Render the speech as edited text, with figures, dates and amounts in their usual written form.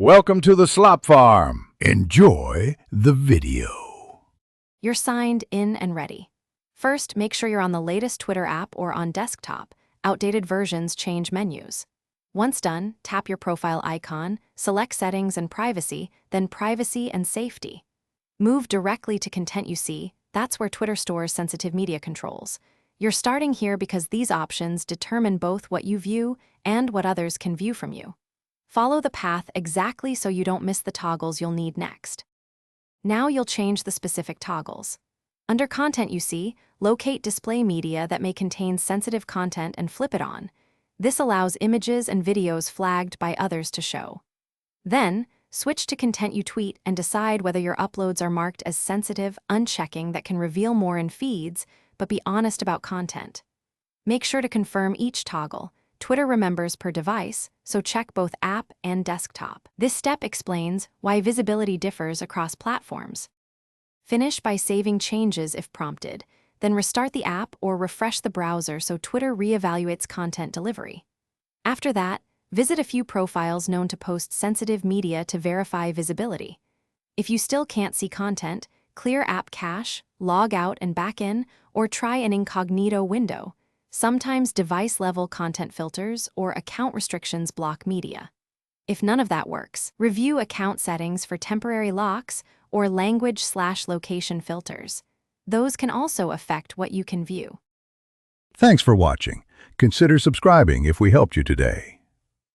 Welcome to the Slop Farm. Enjoy the video. You're signed in and ready. First, make sure you're on the latest Twitter app or on desktop. Outdated versions change menus. Once done, tap your profile icon, select Settings and Privacy, then Privacy and Safety. Move directly to Content You See. That's where Twitter stores sensitive media controls. You're starting here because these options determine both what you view and what others can view from you. Follow the path exactly so you don't miss the toggles you'll need next. Now you'll change the specific toggles. Under Content You See, locate display media that may contain sensitive content and flip it on. This allows images and videos flagged by others to show. Then, switch to Content You Tweet and decide whether your uploads are marked as sensitive, unchecking that can reveal more in feeds, but be honest about content. Make sure to confirm each toggle. Twitter remembers per device, so check both app and desktop. This step explains why visibility differs across platforms. Finish by saving changes if prompted, then restart the app or refresh the browser so Twitter reevaluates content delivery. After that, visit a few profiles known to post sensitive media to verify visibility. If you still can't see content, clear app cache, log out and back in, or try an incognito window. Sometimes device-level content filters or account restrictions block media. If none of that works, review account settings for temporary locks or language/location filters. Those can also affect what you can view. Thanks for watching. Consider subscribing if we helped you today.